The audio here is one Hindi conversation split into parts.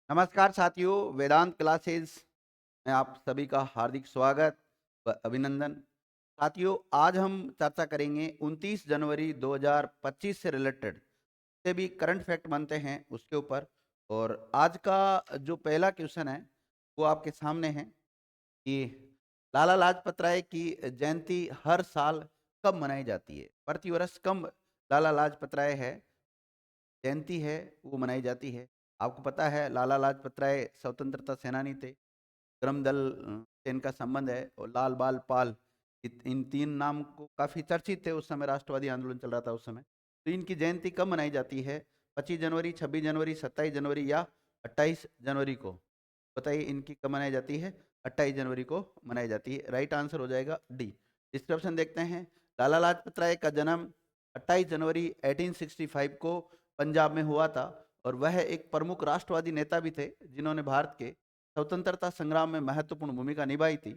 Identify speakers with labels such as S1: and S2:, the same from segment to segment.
S1: नमस्कार साथियों, वेदांत क्लासेस में आप सभी का हार्दिक स्वागत व अभिनंदन। साथियों, आज हम चर्चा करेंगे 29 जनवरी 2025 से रिलेटेड से भी करंट फैक्ट बनते हैं उसके ऊपर। और आज का जो पहला क्वेश्चन है वो आपके सामने है कि लाला लाजपत राय की जयंती हर साल कब मनाई जाती है। प्रतिवर्ष कब लाला लाजपत राय है जयंती है वो मनाई जाती है। आपको पता है लाला लाजपत राय स्वतंत्रता सेनानी थे। करम दल से इनका संबंध है और लाल बाल पाल इन तीन नाम को काफ़ी चर्चित थे। उस समय राष्ट्रवादी आंदोलन चल रहा था उस समय। तो इनकी जयंती कब मनाई जाती है? 25 जनवरी, 26 जनवरी, 27 जनवरी या 28 जनवरी को? बताइए इनकी कब मनाई जाती है? 28 जनवरी को मनाई जाती है। राइट आंसर हो जाएगा डी। डिस्क्रिप्शन देखते हैं। लाला लाजपत राय का जन्म 28 जनवरी 1865 को पंजाब में हुआ था और वह एक प्रमुख राष्ट्रवादी नेता भी थे जिन्होंने भारत के स्वतंत्रता संग्राम में महत्वपूर्ण भूमिका निभाई थी।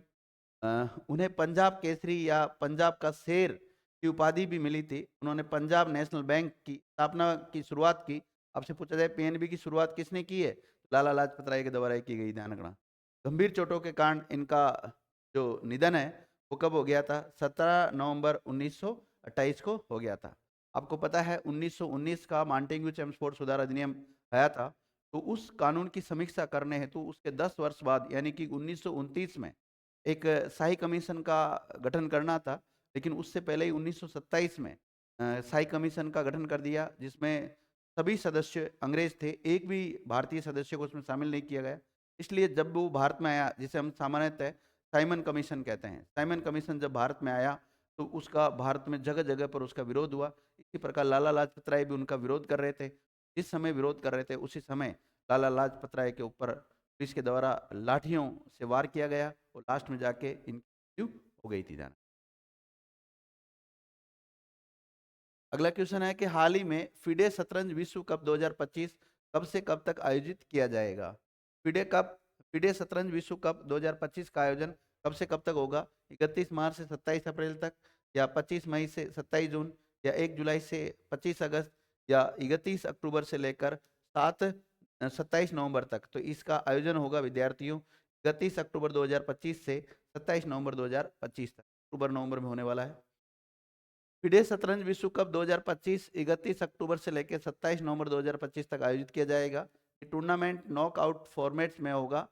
S1: उन्हें पंजाब केसरी या पंजाब का शेर की उपाधि भी मिली थी। उन्होंने पंजाब नेशनल बैंक की स्थापना की शुरुआत की। आपसे पूछा जाए पीएनबी की शुरुआत किसने की है? लाला लाजपत राय के द्वारा की गई। ध्यान रखना। गंभीर चोटों के कारण इनका जो निधन है वो कब हो गया था? 17 नवंबर 1928 को हो गया था। आपको पता है 1919 का मांटेग्यू चेम्सफोर्ड सुधार अधिनियम आया था। तो उस कानून की समीक्षा करने हेतु उसके 10 वर्ष बाद यानी कि 1929 में एक शाही कमीशन का गठन करना था। लेकिन उससे पहले ही 1927 में शाही कमीशन का गठन कर दिया जिसमें सभी सदस्य अंग्रेज थे। एक भी भारतीय सदस्य को उसमें शामिल नहीं किया गया। इसलिए जब वो भारत में आया, जिसे हम सामान्यतः साइमन कमीशन कहते हैं, साइमन कमीशन जब भारत में आया तो उसका भारत में जगह जगह पर उसका विरोध हुआ। इसी प्रकार लाला लाजपत राय भी उनका विरोध कर रहे थे। जिस समय विरोध कर रहे थे उसी समय लाला लाजपत राय के ऊपर पुलिस के द्वारा लाठियों से वार किया गया और लास्ट में जाके इनकी मृत्यु हो गई थी। जाना। अगला क्वेश्चन है कि हाल ही में फिडे शतरंज विश्व कप 2025 कब से कब तक आयोजित किया जाएगा? फिडे कप फिडे शतरंज विश्व कप 2025 का आयोजन कब से कब तक होगा? 31 मार्च से 27 अप्रैल तक, या 25 मई से 27 जून, या 1 जुलाई से 25 अगस्त, या 31 अक्टूबर से लेकर 27 नवंबर तक? तो इसका आयोजन होगा विद्यार्थियों 31 अक्टूबर 2025 से 27 नवंबर 2025 तक। अक्टूबर नवंबर में होने वाला है। फिडे शतरंज विश्व कप 2025 31 अक्टूबर से लेकर 27 नवंबर 2025 तक आयोजित किया जाएगा। ये टूर्नामेंट नॉकआउट फॉर्मेट्स में होगा।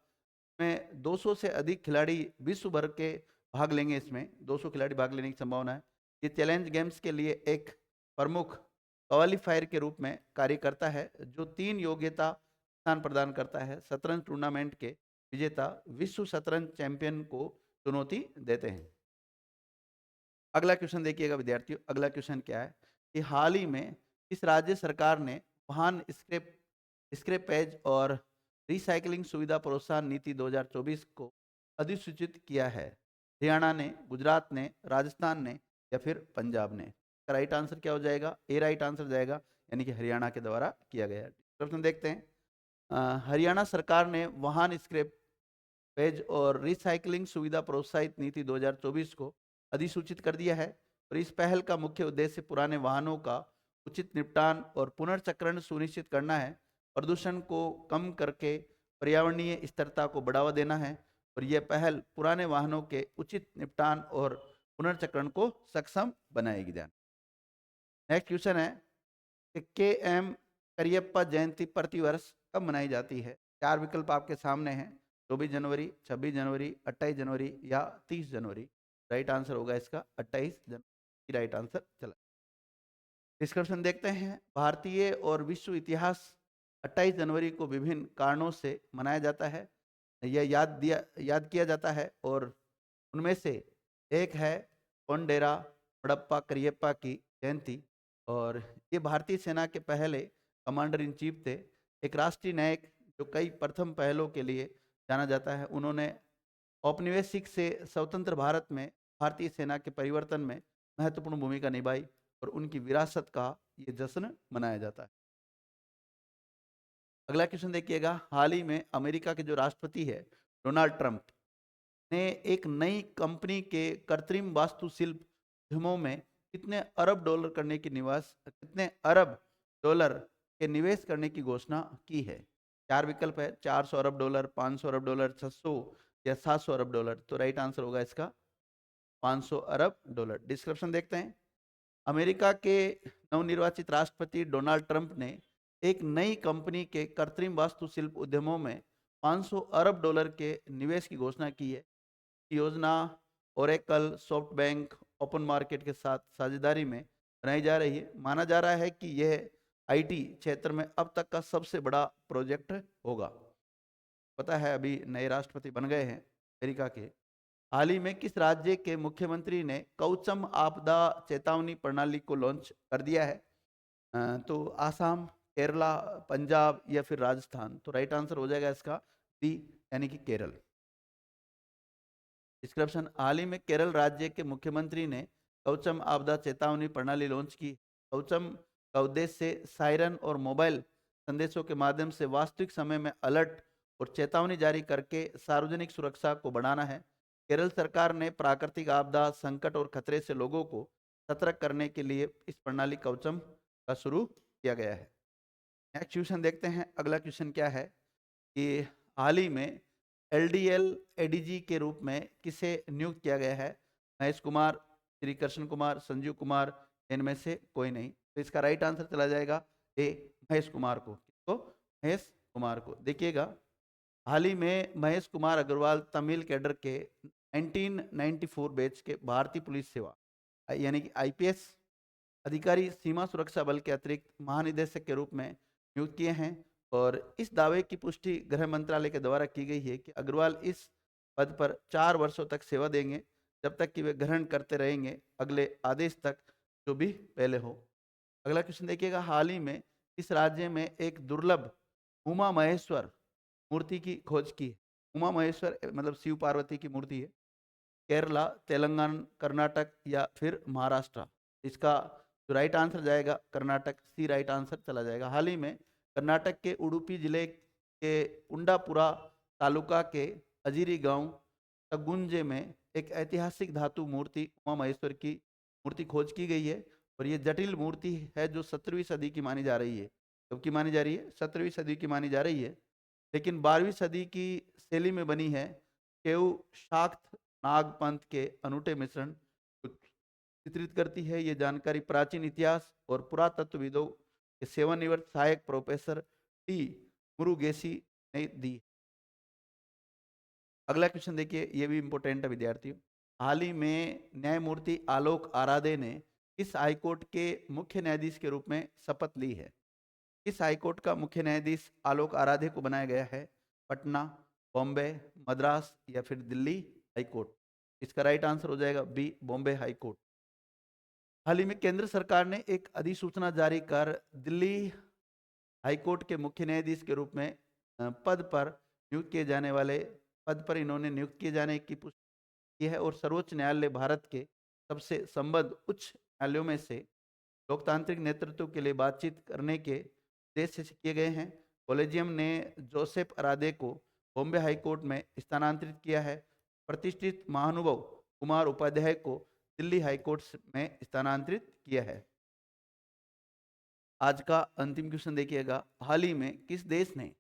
S1: इसमें 200 से अधिक खिलाड़ी विश्व भर के भाग लेंगे। इसमें 200 खिलाड़ी भाग लेने की संभावना है। ये चैलेंज गेम्स के लिए एक प्रमुख क्वालिफायर के रूप में कार्य करता है जो 3 योग्यता स्थान प्रदान करता है। शतरंज टूर्नामेंट के विजेता विश्व शतरंज चैंपियन को चुनौती देते हैं। अगला क्वेश्चन देखिएगा विद्यार्थियों। अगला क्वेश्चन क्या है कि हाल ही में इस राज्य सरकार ने वाहन स्क्रैपेज और रिसाइकलिंग सुविधा प्रोत्साहन नीति 2024 को अधिसूचित किया है? हरियाणा ने, गुजरात ने, राजस्थान ने, या फिर पंजाब ने? राइट आंसर क्या हो जाएगा? ए राइट आंसर जाएगा, यानी कि हरियाणा के द्वारा किया गया है। प्रश्न देखते हैं। हरियाणा सरकार ने वाहन स्क्रैप पेज और रिसाइकलिंग सुविधा प्रोत्साहित नीति 2024 को अधिसूचित कर दिया है। और इस पहल का मुख्य उद्देश्य पुराने वाहनों का उचित निपटान और पुनर्चक्रण सुनिश्चित करना है। प्रदूषण को कम करके पर्यावरणीय स्थिरता को बढ़ावा देना है। और यह पहल पुराने वाहनों के उचित निपटान और पुनर्चक्रण को सक्षम बनाएगी। ध्यान। नेक्स्ट क्वेश्चन है कि के एम करियप्पा जयंती प्रतिवर्ष कब मनाई जाती है? चार विकल्प आपके सामने हैं। 24 जनवरी, 26 जनवरी, 28 जनवरी या 30 जनवरी। राइट आंसर होगा इसका 28 जनवरी। राइट आंसर चला। डिस्कशन देखते हैं। भारतीय और विश्व इतिहास 28 जनवरी को विभिन्न कारणों से मनाया जाता है। यह याद किया जाता है और उनमें से एक है कोंडेरा मडप्पा करियप्पा की जयंती। और ये भारतीय सेना के पहले कमांडर इन चीफ थे। एक राष्ट्रीय नायक जो कई प्रथम पहलों के लिए जाना जाता है। उन्होंने औपनिवेशिक से स्वतंत्र भारत में भारतीय सेना के परिवर्तन में महत्वपूर्ण भूमिका निभाई और उनकी विरासत का ये जश्न मनाया जाता है। अगला क्वेश्चन देखिएगा। हाल ही में अमेरिका के जो राष्ट्रपति है डोनाल्ड ट्रंप ने एक नई कंपनी के कृत्रिम वास्तुशिल्प उद्यमों में कितने अरब डॉलर के निवेश करने की घोषणा की है? 4 विकल्प है, 400 अरब डॉलर, 500 अरब डॉलर, 600 या 700 अरब डॉलर। तो राइट आंसर होगा इसका 500 अरब डॉलर। डिस्क्रिप्शन देखते हैं। अमेरिका के नवनिर्वाचित राष्ट्रपति डोनाल्ड ट्रंप ने एक नई कंपनी के कृत्रिम वास्तुशिल्प उद्यमों में 500 अरब डॉलर के निवेश की घोषणा की है। योजना ओरेकल, सॉफ्टबैंक, ओपन मार्केट के साथ साझेदारी में बनाई जा रही है। माना जा रहा है कि यह आईटी क्षेत्र में अब तक का सबसे बड़ा प्रोजेक्ट होगा। पता है अभी नए राष्ट्रपति बन गए हैं अमेरिका के। हाल ही में किस राज्य के मुख्यमंत्री ने कवचम आपदा चेतावनी प्रणाली को लॉन्च कर दिया है? तो आसाम, केरला, पंजाब या फिर राजस्थान। तो राइट आंसर हो जाएगा इसका डी, यानी कि केरल। डिस्क्रिप्शन। हाल ही में केरल राज्य के मुख्यमंत्री ने कवचम आपदा चेतावनी प्रणाली लॉन्च की। कवचम का उद्देश्य सायरन और मोबाइल संदेशों के माध्यम से वास्तविक समय में अलर्ट और चेतावनी जारी करके सार्वजनिक सुरक्षा को बढ़ाना है। केरल सरकार ने प्राकृतिक आपदा, संकट और खतरे से लोगों को सतर्क करने के लिए इस प्रणाली कवचम का शुरू किया गया है। नेक्स्ट क्वेश्चन देखते हैं। अगला क्वेश्चन क्या है कि हाल ही में एलडीएल एडीजी के रूप में किसे नियुक्त किया गया है? महेश कुमार, श्री कृष्ण कुमार, संजीव कुमार, इनमें से कोई नहीं। तो इसका राइट आंसर चला जाएगा ए, महेश कुमार को। किसको? महेश कुमार को। देखिएगा, हाल ही में महेश कुमार अग्रवाल तमिल कैडर के 1994 बैच के भारतीय पुलिस सेवा यानी कि आईपीएस अधिकारी सीमा सुरक्षा बल के अतिरिक्त महानिदेशक के रूप में नियुक्त किए हैं। और इस दावे की पुष्टि गृह मंत्रालय के द्वारा की गई है कि अग्रवाल इस पद पर 4 वर्षों तक सेवा देंगे, जब तक कि वे ग्रहण करते रहेंगे अगले आदेश तक, जो भी पहले हो। अगला क्वेश्चन देखिएगा, हाल ही में इस राज्य में एक दुर्लभ उमा महेश्वर मूर्ति की खोज की। उमा महेश्वर मतलब शिव पार्वती की मूर्ति है। केरला, तेलंगाना, कर्नाटक या फिर महाराष्ट्र। इसका जो राइट आंसर जाएगा कर्नाटक, सी राइट आंसर चला जाएगा। हाल ही में कर्नाटक के उडुपी जिले के कुंडापुरा तालुका के अजीरी गांव तगुंजे में एक ऐतिहासिक धातु मूर्ति उमा महेश्वर की मूर्ति खोज की गई है। और ये जटिल मूर्ति है जो 17वीं सदी की मानी जा रही है। कब की मानी जा रही है? 17वीं सदी की मानी जा रही है, लेकिन 12वीं सदी की शैली में बनी है। केव शाक्त नागपंथ के अनूठे मिश्रण को चित्रित करती है। ये जानकारी प्राचीन इतिहास और पुरातत्वविदों के सेवानिवृत्त सहायक प्रोफेसर टी मुरुगेसी ने दी। अगला क्वेश्चन देखिए, ये भी इंपॉर्टेंट है विद्यार्थियों। हाल ही में न्यायमूर्ति आलोक आराधे ने किस हाईकोर्ट के मुख्य न्यायाधीश के रूप में शपथ ली है? किस हाईकोर्ट का मुख्य न्यायाधीश आलोक आराधे को बनाया गया है? पटना, बॉम्बे, मद्रास या फिर दिल्ली हाईकोर्ट। इसका राइट आंसर हो जाएगा बी, बॉम्बे हाईकोर्ट। हाल ही में केंद्र सरकार ने एक अधिसूचना जारी कर दिल्ली हाईकोर्ट के मुख्य न्यायाधीश के रूप में पद पर नियुक्त किए जाने वाले पद पर इन्होंने नियुक्त किए जाने की पुष्टि की है। और सर्वोच्च न्यायालय भारत के सबसे संबद्ध उच्च न्यायालयों में से लोकतांत्रिक नेतृत्व के लिए बातचीत करने के उद्देश्य से किए गए हैं। कॉलेजियम ने जोसेफ अरादे को बॉम्बे हाईकोर्ट में स्थानांतरित किया है। प्रतिष्ठित महानुभव कुमार उपाध्याय को दिल्ली हाईकोर्ट में स्थानांतरित किया है। आज का अंतिम क्वेश्चन देखिएगा, हाल ही में किस देश ने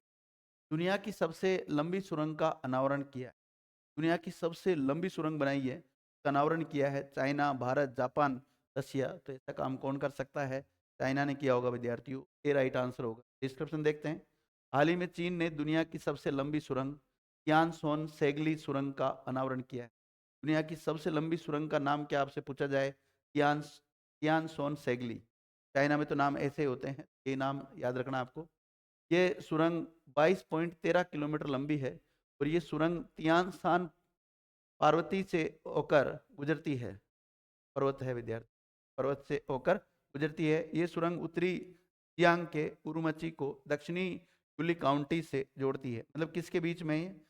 S1: दुनिया की सबसे लंबी सुरंग का अनावरण किया? दुनिया की सबसे लंबी सुरंग बनाई है, उसका अनावरण किया है। China, Bharat, Japan, Russia. तो ऐसा काम कौन कर सकता है? चाइना ने किया होगा विद्यार्थियों, ये राइट आंसर होगा। डिस्क्रिप्शन देखते हैं। हाल ही में चीन ने दुनिया की सबसे लंबी सुरंग तियानसोन सेगली सुरंग का अनावरण किया है। दुनिया की सबसे लंबी सुरंग का नाम क्या आपसे पूछा जाए? तियानसोन सेगली। चाइना में तो नाम ऐसे होते हैं, ये नाम याद रखना आपको। ये सुरंग 22.13 किलोमीटर लंबी है और ये सुरंग तियानसान पार्वती से होकर गुजरती है। पर्वत है विद्यार्थी, पर्वत से होकर गुजरती है। ये सुरंग उत्तरी सियांग के उरुमची को दक्षिणी युली काउंटी से जोड़ती है। मतलब किसके बीच में?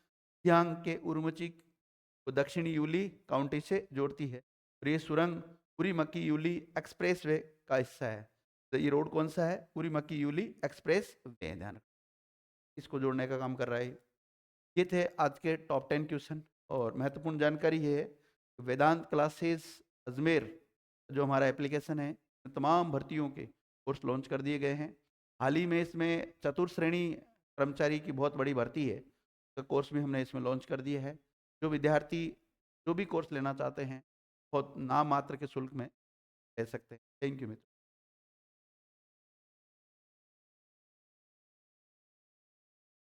S1: सियांग के उरुमची को दक्षिणी युली काउंटी से जोड़ती है। और ये सुरंग उरीमकी युली एक्सप्रेस वे का हिस्सा है। तो ये रोड कौन सा है? उरीमकी युली एक्सप्रेस वे। ध्यान, इसको जोड़ने का काम कर रहा है। ये थे आज के टॉप 10 क्वेश्चन। और महत्वपूर्ण जानकारी ये है, वेदांत क्लासेस अजमेर जो हमारा एप्लीकेशन है, तमाम भर्तियों के कोर्स लॉन्च कर दिए गए हैं। हाल ही में इसमें चतुर्श्रेणी कर्मचारी की बहुत बड़ी भर्ती है, तो कोर्स भी हमने इसमें लॉन्च कर दिया है। जो विद्यार्थी जो भी कोर्स लेना चाहते हैं बहुत नाम मात्र के शुल्क में ले सकते हैं। Thank you Mitra.